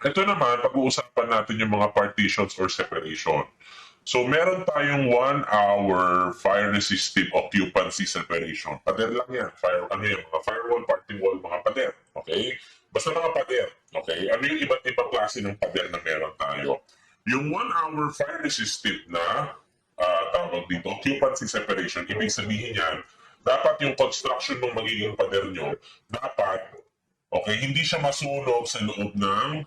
Ito naman, pag-uusapan natin yung mga partitions or separation. So, meron tayong 1 hour fire-resistive occupancy separation. Pader lang yan. Ano yan? Mga firewall, parting wall, mga pader. Okay? Basta mga pader. Okay? Ano yung iba't ibang klase ng pader na meron tayo? Yung 1 hour fire-resistive na tawag dito, occupancy separation, ibig sabihin yan, dapat yung construction ng magiging pader nyo, dapat, okay, hindi siya masunog sa loob ng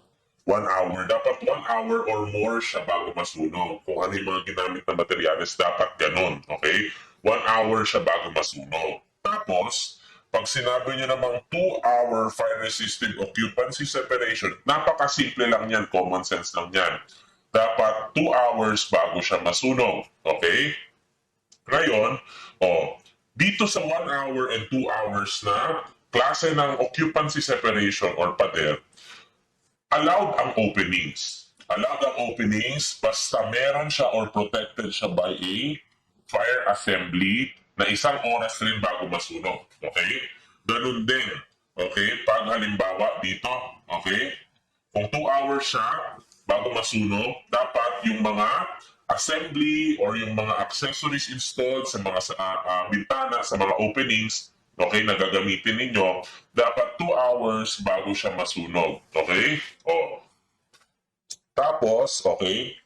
1 hour. Dapat 1 hour or more siya bago masunog. Kung ano yung mga ginamit na materyales, dapat ganun. Okay? 1 hour siya bago masunog. Tapos, pag sinabi niyo namang 2 hour fire-resistive occupancy separation, napakasimple lang yan, common sense lang yan. Dapat 2 hours bago siya masunog. Okay? Ngayon, dito sa 1 hour and 2 hours na klase ng occupancy separation or pader, allowed ang openings. Allowed ang openings basta meron siya or protected siya by a fire assembly na 1 oras rin bago masunog. Okay? Ganun din. Okay? Pag halimbawa dito, okay? Kung 2 hours siya bago masunog, dapat yung mga assembly or yung mga accessories installed sa mga bintana, sa mga openings, okay, na gagamitin ninyo, dapat 2 hours bago siya masunog. Okay? Tapos, okay,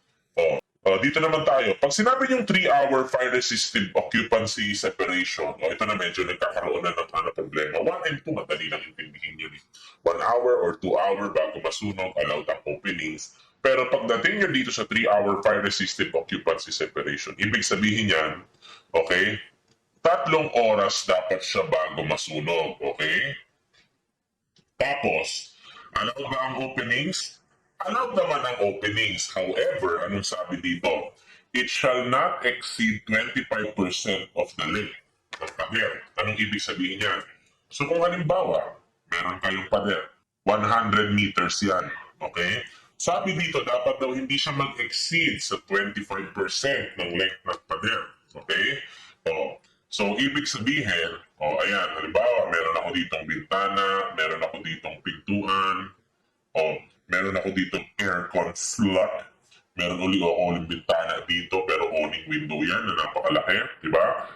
dito naman tayo. Pag sinabi yung 3 hour fire-resistive occupancy separation, ito na medyo nagkakaroon na ng problema. 1 and 2, madali lang intindihin yun. 1 hour or 2 hour bago masunog, allowed ang openings. Pero pagdating nyo dito sa 3 hour fire-resistive occupancy separation, ibig sabihin yan, okay, 3 oras dapat siya bago masunog, okay? Tapos, allowed ba ang openings? Allowed naman ang openings. However, anong sabi dito? It shall not exceed 25% of the length of pader. Anong ibig sabihin yan? So kung halimbawa, meron kayong pader, 100 meters yan, okay? Sabi dito, dapat daw hindi siya mag-exceed sa 25% ng length ng pader, okay? So, ibig sabihin, ayan, halimbawa, meron ako ditong bintana, meron ako ditong pintuan, meron ako ditong aircon slot, meron uli ako uling bintana dito, pero owning window yan na napakalaki, di ba?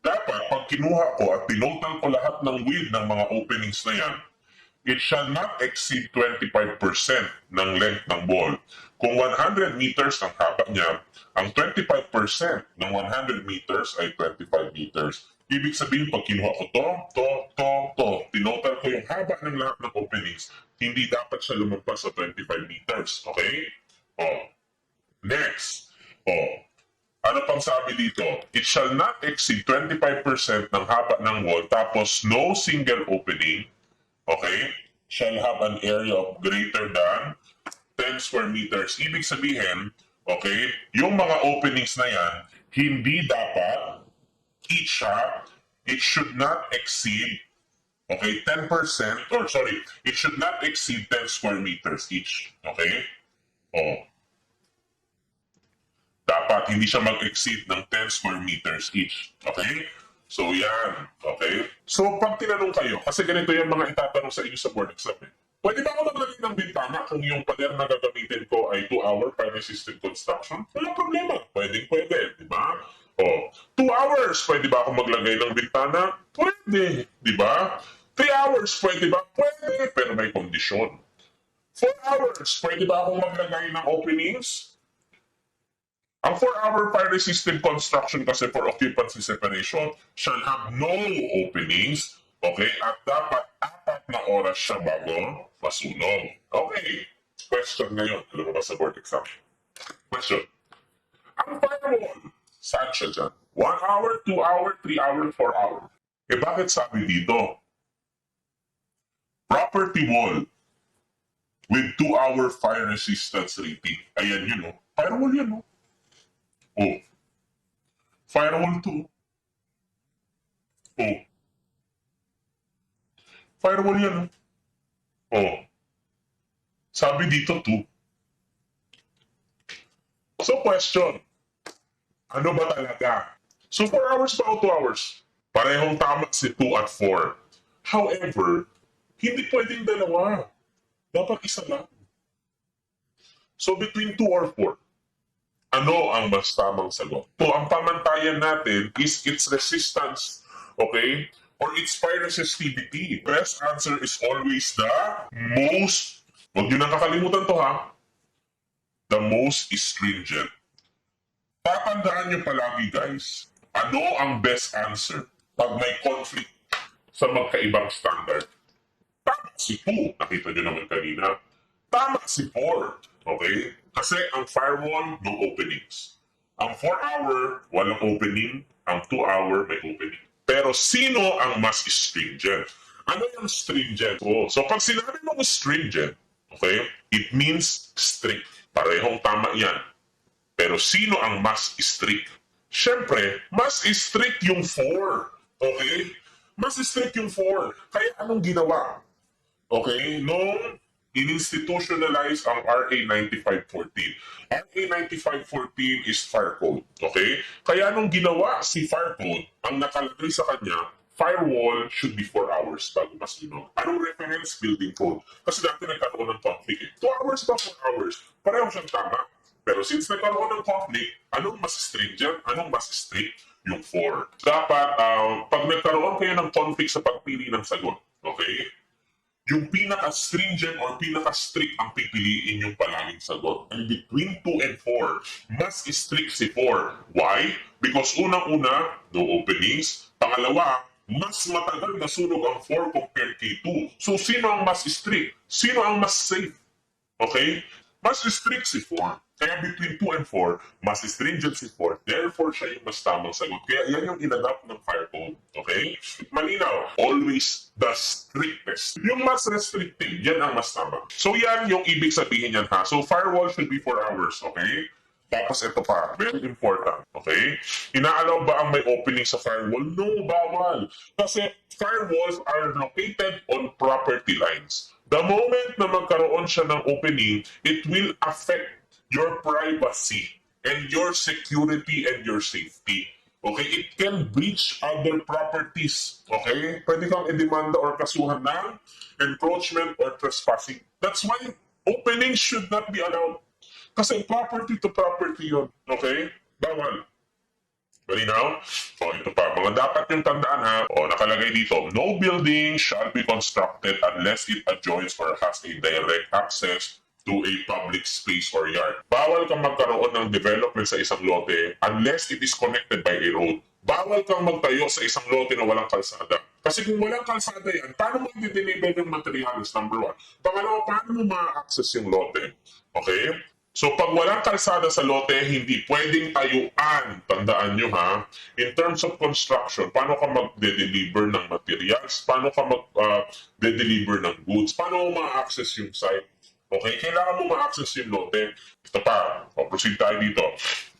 Dapat, pag kinuha ko at tinotal ko lahat ng width ng mga openings na yan, it shall not exceed 25% ng length ng wall. Kung 100 meters ang haba niya, ang 25% ng 100 meters ay 25 meters. Ibig sabihin, pag kinuha ko to, tinotal ko yung haba ng lahat ng openings, hindi dapat siya lumagpas sa 25 meters. Okay? Next. Ano pang sabi dito? It shall not exceed 25% ng haba ng wall, tapos no single opening, okay, shall have an area of greater than 10 square meters. Ibig sabihin, okay, yung mga openings na yan, hindi dapat, it should not exceed, okay, 10%, or sorry, it should not exceed 10 square meters each. Okay? Dapat hindi siya mag-exceed ng 10 square meters each. Okay? So, yan. Okay? So, pag tinanong kayo, kasi ganito yung mga itatanong sa inyo sa board exam. Pwede ba ako maglagay ng bintana kung yung pader na gagamitin ko ay 2 hour fire-resistive construction? Wala problema. Pwede. Di ba? 2 hours, pwede ba ako maglagay ng bintana? Pwede. Di ba? 3 hours, pwede ba? Pwede. Pero may kondisyon. 4 hours, pwede ba akong maglagay ng openings? Ang 4 hour fire-resistive construction kasi for occupancy separation shall have no openings, okay? At dapat 4 oras siya bago masunog. Okay. Question ngayon. Alam mo ba sa board exam? Question. Ang firewall, saan siya dyan? 1 hour, 2 hour, 3 hour, 4 hour. Bakit sabi dito? Property wall with 2 hour fire resistance rating. Ayan yun, no? Firewall yan, no? Firewall 2. Firewall yan. Sabi dito 2. So question, ano ba talaga? So 4 hours ba o 2 hours? Parehong tama si 2 at 4. However, hindi pwedeng dalawa. Dapat isa lang. So between 2 or 4. Ano ang mas tamang sagot? So ang pamantayan natin is its resistance, okay? Or its fire resistivity. Best answer is always the most, huwag nyo nang kakalimutan to ha, the most stringent. Tatandaan nyo palagi guys, ano ang best answer pag may conflict sa magkaibang standard? Tama si 2, nakita nyo naman kanina. Tama si 4, okay? Kasi ang firewall, no openings. Ang 4-hour, walang opening. Ang 2-hour, may opening. Pero sino ang mas stringent? Ano yung stringent? So pag sinabi mo stringent, okay, it means strict. Parehong tama yan. Pero sino ang mas strict? Siyempre, mas strict yung 4. Okay? Mas strict yung 4. Kaya anong ginawa? Okay? Nung in-institutionalize ang RA 9514. RA 9514 is fire code. Okay? Kaya nung ginawa si fire code, ang nakalagay sa kanya, firewall should be 4 hours bago masunog. Anong reference? Building code. Kasi dati nagkaroon ng conflict. 2 hours ba 4 hours? Pareho siyang tama. Pero since nagkaroon ng conflict, anong mas stringent? Anong mas strict? Yung 4. Dapat, pag nagkaroon kayo ng conflict sa pagpili ng sagot, okay? Yung pinaka-stringent or pinaka-strict ang pipiliin yung palaging sagot. And between 2 and 4, mas strict si 4. Why? Because unang-una, no openings. Pangalawa, mas matagal na sunog ang 4 compared kay 2. So, sino ang mas strict? Sino ang mas safe? Okay? Mas strict si 4. Kaya between 2 and 4, mas stringent si 4. Therefore, siya yung mas tamang sagot. Kaya yan yung inadapt ng fire code. Okay? Malinaw. Always the strictest. Yung mas restrictive, yan ang mas tama. So yan yung ibig sabihin yan ha. So firewall should be 4 hours. Okay? Tapos ito pa, very important. Okay? Inaalaw ba ang may opening sa firewall? No, bawal. Kasi firewalls are located on property lines. The moment na magkaroon siya ng opening, it will affect your privacy and your security and your safety. Okay? It can breach other properties. Okay? Pwede kang idemanda or kasuhan ng encroachment or trespassing. That's why openings should not be allowed. Kasi property to property yun. Okay? Bawal. Malinaw? O, ito pa. Mga dapat yung tandaan ha. O, nakalagay dito, no building shall be constructed unless it adjoins or has a direct access to a public space or yard. Bawal kang magkaroon ng development sa isang lote unless it is connected by a road. Bawal kang magtayo sa isang lote na walang kalsada. Kasi kung walang kalsada yan, paano mo i-deliver ng materials, number 1? Pangalawa, paano mo ma-access yung lote? Okay? So pag walang kalsada sa lote, hindi pwedeng tayuan. Tandaan nyo ha. In terms of construction, paano ka mag-deliver ng materials? Paano ka mag-deliver ng goods? Paano mo ma-access yung site? Okay, kailangan mo ma-access yung lote. Ito pa, proceed tayo dito.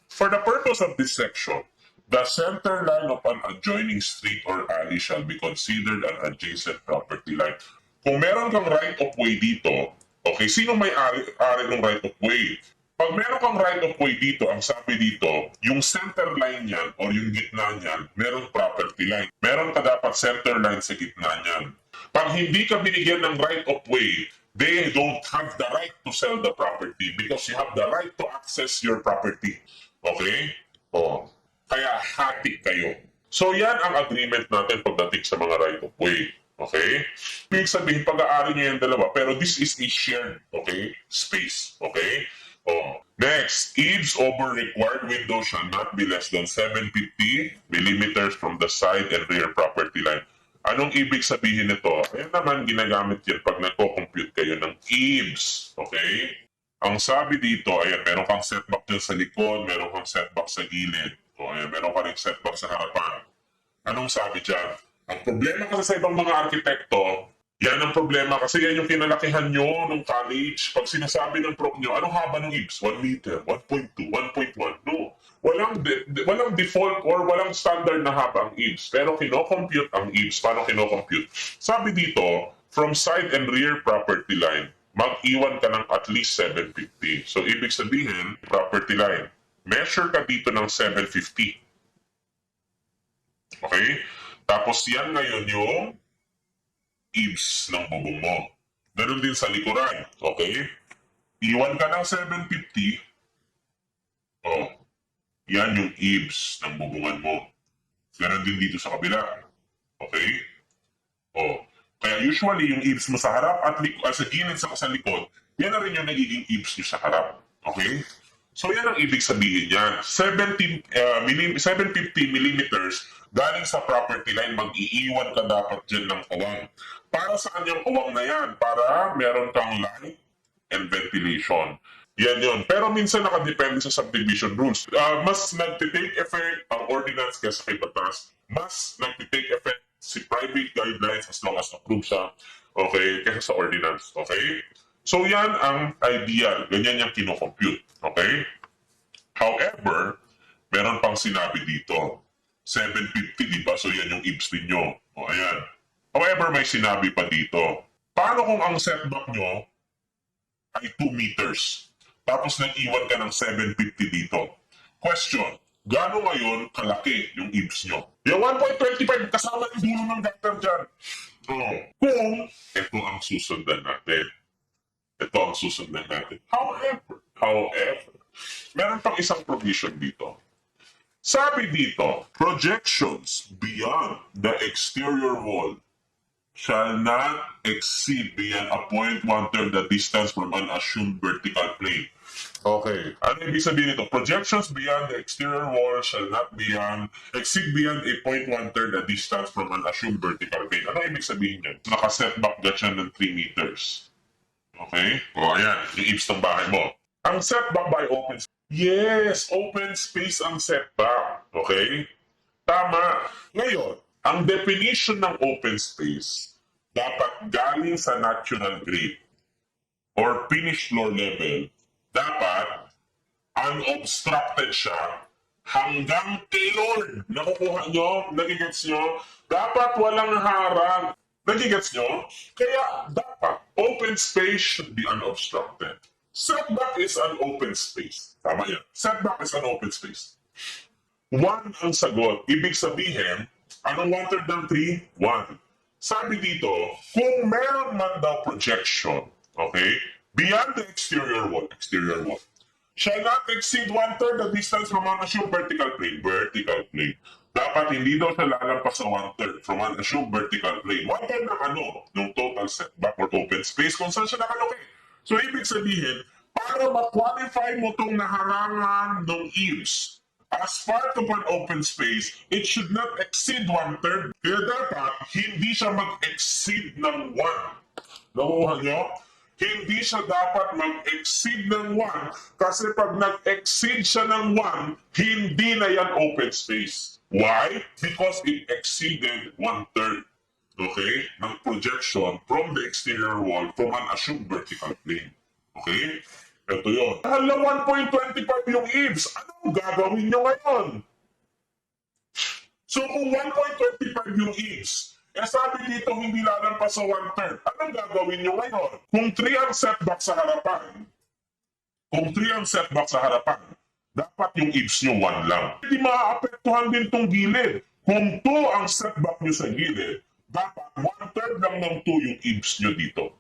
For the purpose of this section, the center line of an adjoining street or alley shall be considered an adjacent property line. Kung meron kang right-of-way dito, okay, sino may ari ng right-of-way? Pag meron kang right-of-way dito, ang sabi dito, yung center line niyan or yung gitna niyan, meron property line. Meron ka dapat center line sa gitna niyan. Pag hindi ka binigyan ng right-of-way, they don't have the right to sell the property because you have the right to access your property. Okay? O, kaya hati kayo. So yan ang agreement natin pagdating sa mga right-of-way. Okay? Ibig sabihin, pag-aari niya yung dalawa, pero this is a shared, okay, space. Okay? O, next, eaves over required window shall not be less than 750 millimeters from the side and rear property line. Anong ibig sabihin nito? Ayan naman, ginagamit yan pag nagko-compute kayo ng eaves. Okay? Ang sabi dito, ayan, meron kang setback dyan sa likod, meron kang setback sa gilid. O, ayan, meron ka rin setback sa harapan. Anong sabi dyan? Ang problema kasi sa ibang mga arkitekto, yan ang problema kasi yan yung kinalakihan nyo nung college. Pag sinasabi ng prof nyo, anong haba ng eaves? 1 meter, 1.2, 1.1. No. Walang default or walang standard na haba ang eaves. Pero kino-compute ang eaves. Paano kino-compute? Sabi dito, from side and rear property line, mag-iwan ka ng at least 750. So, ibig sabihin, property line, measure ka dito ng 750. Okay? Tapos yan ngayon yung eaves ng bubong mo. Ganun din sa likuran. Okay? Iwan ka ng 750, oh, yan yung eaves ng bubungan mo. Ganon din dito sa kabila. Okay? Oh. Kaya usually, yung eaves mo sa harap at sa gilid sa likod, yan na rin yung nagiging eaves nyo sa harap. Okay? So yan ang ibig sabihin yan. 750 millimeters galing sa property line, mag-iiwan ka dapat dyan ng kawang. Para saan yung kawang na yan? Para meron kang light and ventilation. Yan yun. Pero minsan nakadepende sa subdivision rules. Mas nagtitake effect ang ordinance kaysa kay batas. Mas nagtitake effect si private guidelines as long as approved siya. Okay? Kaysa sa ordinance. Okay? So yan ang ideal. Ganyan yung kinocompute. Okay? However, meron pang sinabi dito. 750, di ba? So yan yung eaves ninyo. O ayan. However, may sinabi pa dito. Paano kung ang setback nyo ay 2 meters? Tapos nag-iwan ka ng 750 dito. Question, gaano ngayon kalaki yung eaves nyo? Yung 1.25 kasama yung dulo ng gutter dyan. Kung ito ang susundan natin. However, meron pang isang provision dito. Sabi dito, projections beyond the exterior wall shall not exceed beyond a point 1/3 the distance from an assumed vertical plane. Okay. Ano ibig sabihin nito? Projections beyond the exterior wall shall not exceed beyond a point 1/3 the distance from an assumed vertical plane. Ano ibig sabihin yan? Naka-setback ka siya ng 3 meters. Okay? O, ayan. Yung eaves ng bahay mo. Ang setback by open space. Yes, open space ang setback. Okay? Tama. Ngayon, ang definition ng open space dapat galing sa natural grade or finished floor level. Dapat unobstructed siya hanggang kay Lord. Nakukuha nyo? Nagigets nyo? Dapat walang harang. Nagigets nyo? Kaya dapat open space should be unobstructed. Setback is an open space. Tama yan. Setback is an open space. 1 ang sagot. Ibig sabihin, anong 1/3 ng 3? 1. Sabi dito, kung meron man daw projection, okay, beyond the exterior wall, shall not exceed 1/3 the distance from an assumed vertical plane. Dapat hindi daw siya lalampas sa 1/3 from an assumed vertical plane. 1/3 ng ano? Ng total setback or open space kung saan siya nakalagay. So, ibig sabihin, para ma-qualify mo itong naharangan ng eaves as part of an open space, it should not exceed 1/3. Kaya dapat, hindi siya mag-exceed ng 1. Nakuha nyo? Hindi siya dapat mag-exceed ng 1 kasi pag nag-exceed siya ng 1, hindi na yan open space. Why? Because it exceeded 1/3. Okay? Ng projection from the exterior wall from an assumed vertical plane. Okay? Ito yun. Hala, 1.25 yung eaves. Anong gagawin nyo ngayon? So kung 1.25 yung eaves, sabi dito hindi lalampas sa 1/3. Anong gagawin nyo ngayon? Kung 3 ang setback sa harapan, dapat yung eaves nyo 1 lang. Hindi maaapektuhan din tong gilid. Kung 2 ang setback nyo sa gilid, dapat 1/3 lang ng 2 yung eaves nyo dito.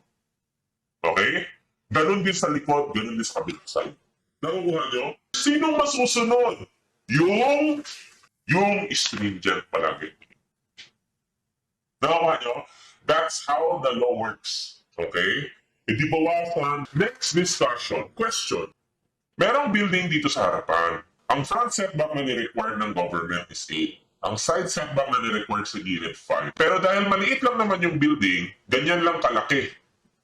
Okay? Ganon din sa likod, ganon din sa kabilang side. Nakukuha nyo? Sinong masusunod? Yung stringent palagi. Nakukuha nyo? That's how the law works. Okay? Hindi bawasan. Next discussion. Question. Merong building dito sa harapan. Ang front setback na ni-require ng government is 8. Ang side setback na ni-require sa gilid 5. Pero dahil maliit lang naman yung building, ganyan lang kalaki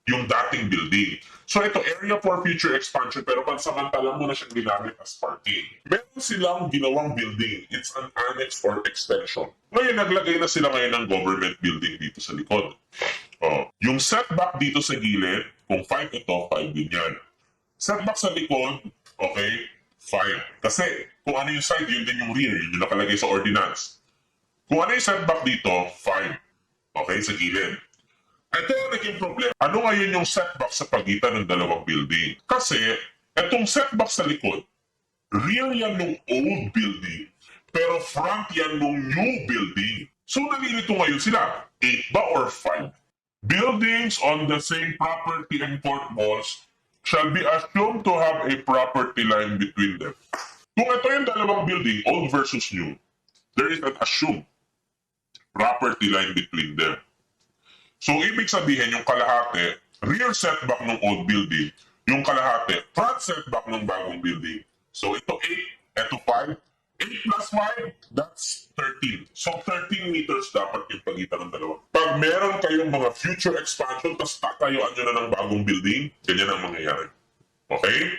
yung dating building. So ito, area for future expansion, pero pansamantala mo na siyang ginamit as parking. Meron silang ginawang building. It's an annex for extension. Ngayon, naglagay na sila ngayon ng government building dito sa likod. Yung setback dito sa gilid, kung 5 ito, 5 din yan. Setback sa likod, okay, 5. Kasi kung ano yung side, yun din yung rear. Yun yung nakalagay sa ordinance. Kung ano yung setback dito, 5. Okay, sa gilid. Ito yung naging problema. Ano ngayon yung setback sa pagitan ng dalawang building? Kasi, itong setback sa likod, rear yan ng old building, pero front yan ng new building. So, nalilito ngayon sila. 8 ba or 5? Buildings on the same property and court walls shall be assumed to have a property line between them. Kung ito yung dalawang building, old versus new, there is an assumed property line between them. So, ibig sabihin, yung kalahati, rear setback ng old building, yung kalahati, front setback ng bagong building. So, ito 8, ito 5. 8 plus 5, that's 13. So, 13 meters dapat yung pagitan ng dalawa. Pag meron kayong mga future expansion, tapos tatayuan nyo na ng bagong building, ganyan ang mangyayari. Okay?